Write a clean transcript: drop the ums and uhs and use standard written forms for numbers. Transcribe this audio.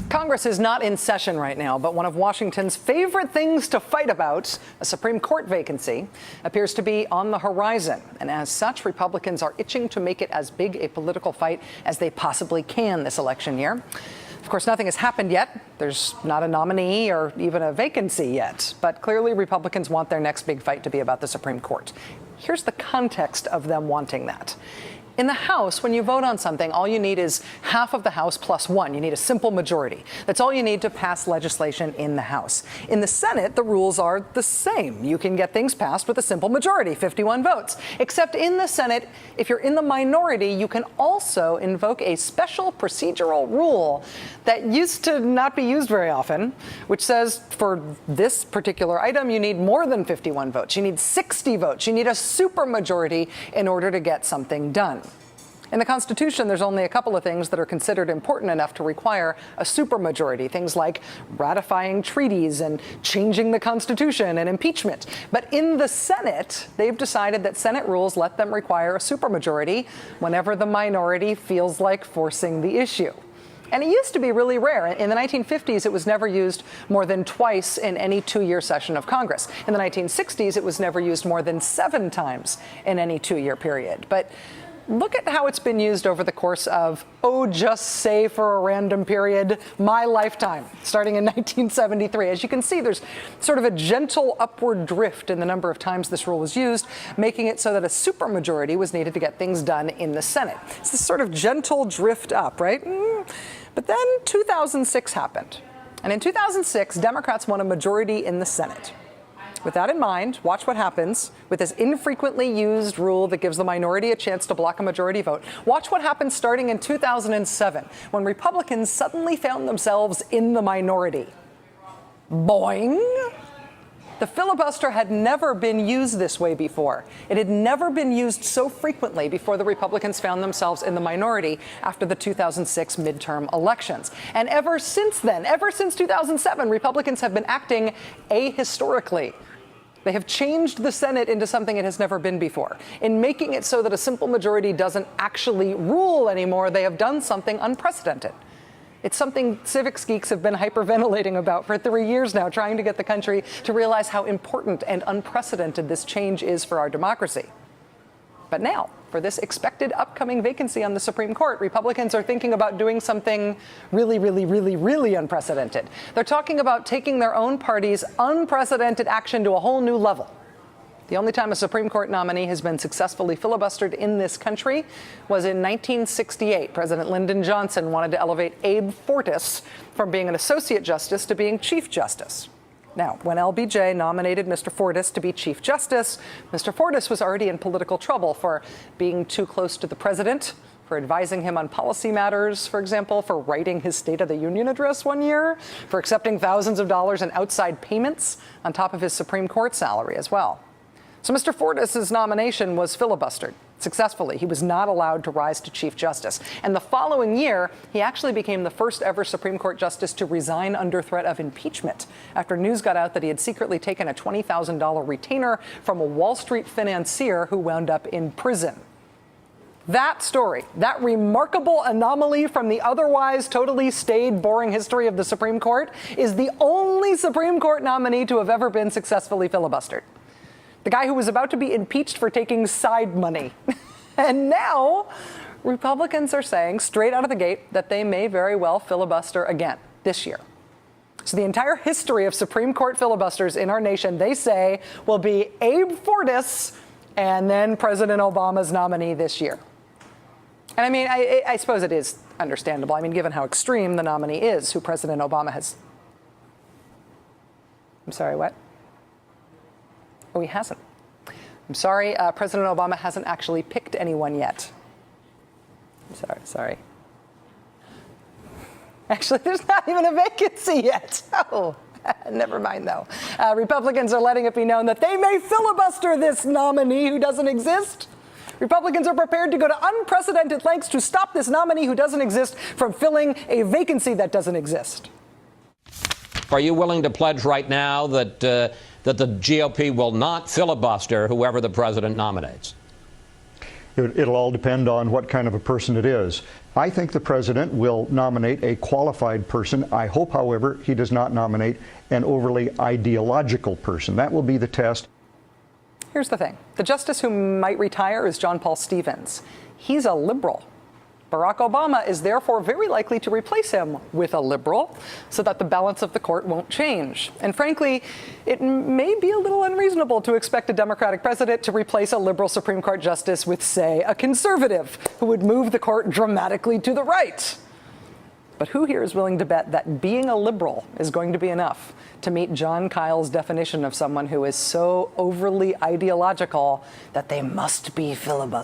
Congress is not in session right now, but one of Washington's favorite things to fight about, a Supreme Court vacancy, appears to be on the horizon. And as such, Republicans are itching to make it as big a political fight as they possibly can this election year. Of course, nothing has happened yet. There's not a nominee or even a vacancy yet. But clearly, Republicans want their next big fight to be about the Supreme Court. Here's the context of them wanting that. In the House, when you vote on something, all you need is half of the House plus one. You need a simple majority. That's all you need to pass legislation in the House. In the Senate, the rules are the same. You can get things passed with a simple majority, 51 votes. Except in the Senate, if you're in the minority, you can also invoke a special procedural rule that used to not be used very often, which says for this particular item, you need more than 51 votes. You need 60 votes. You need a supermajority in order to get something done. In the Constitution, there's only a couple of things that are considered important enough to require a supermajority, things like ratifying treaties and changing the Constitution and impeachment. But in the Senate, they've decided that Senate rules let them require a supermajority whenever the minority feels like forcing the issue. And it used to be really rare. In the 1950s, it was never used more than twice in any two-year session of Congress. In the 1960s, it was never used more than 7 times in any two-year period. But look at how it's been used over the course of, just say for a random period, my lifetime, starting in 1973. As you can see, there's sort of a gentle upward drift in the number of times this rule was used, making it so that a supermajority was needed to get things done in the Senate. It's this sort of gentle drift up, right? But then 2006 happened. And in 2006, Democrats won a majority in the Senate. With that in mind, watch what happens with this infrequently used rule that gives the minority a chance to block a majority vote. Watch what happens starting in 2007, when Republicans suddenly found themselves in the minority. Boing! The filibuster had never been used this way before. It had never been used so frequently before the Republicans found themselves in the minority after the 2006 midterm elections. And ever since then, ever since 2007, Republicans have been acting ahistorically. They have changed the Senate into something it has never been before. In making it so that a simple majority doesn't actually rule anymore, they have done something unprecedented. It's something civics geeks have been hyperventilating about for 3 years now, trying to get the country to realize how important and unprecedented this change is for our democracy. But now, for this expected upcoming vacancy on the Supreme Court, Republicans are thinking about doing something really unprecedented. They're talking about taking their own party's unprecedented action to a whole new level. The only time a Supreme Court nominee has been successfully filibustered in this country was in 1968. President Lyndon Johnson wanted to elevate Abe Fortas from being an associate justice to being Chief Justice. Now, when LBJ nominated Mr. Fortas to be Chief Justice, Mr. Fortas was already in political trouble for being too close to the president, for advising him on policy matters, for example, for writing his State of the Union address one year, for accepting thousands of dollars in outside payments on top of his Supreme Court salary as well. So Mr. Fortas' nomination was filibustered successfully. He was not allowed to rise to Chief Justice. And the following year, he actually became the first ever Supreme Court justice to resign under threat of impeachment after news got out that he had secretly taken a $20,000 retainer from a Wall Street financier who wound up in prison. That story, that remarkable anomaly from the otherwise totally staid, boring history of the Supreme Court, is the only Supreme Court nominee to have ever been successfully filibustered. The guy who was about to be impeached for taking side money. And now, Republicans are saying straight out of the gate that they may very well filibuster again this year. So the entire history of Supreme Court filibusters in our nation, they say, will be Abe Fortas and then President Obama's nominee this year. And I mean, I suppose it is understandable. I mean, given how extreme the nominee is, who President Obama has... I'm sorry, what? Oh, he hasn't. I'm sorry, President Obama hasn't actually picked anyone yet. I'm sorry. Actually, there's not even a vacancy yet. Oh, never mind, though. Republicans are letting it be known that they may filibuster this nominee who doesn't exist. Republicans are prepared to go to unprecedented lengths to stop this nominee who doesn't exist from filling a vacancy that doesn't exist. Are you willing to pledge right now that the GOP will not filibuster whoever the president nominates? It'll all depend on what kind of a person it is. I think the president will nominate a qualified person. I hope, however, he does not nominate an overly ideological person. That will be the test. Here's the thing. The justice who might retire is John Paul Stevens. He's a liberal. Barack Obama is therefore very likely to replace him with a liberal so that the balance of the court won't change. And frankly, it may be a little unreasonable to expect a Democratic president to replace a liberal Supreme Court justice with, say, a conservative who would move the court dramatically to the right. But who here is willing to bet that being a liberal is going to be enough to meet John Kyle's definition of someone who is so overly ideological that they must be filibuster?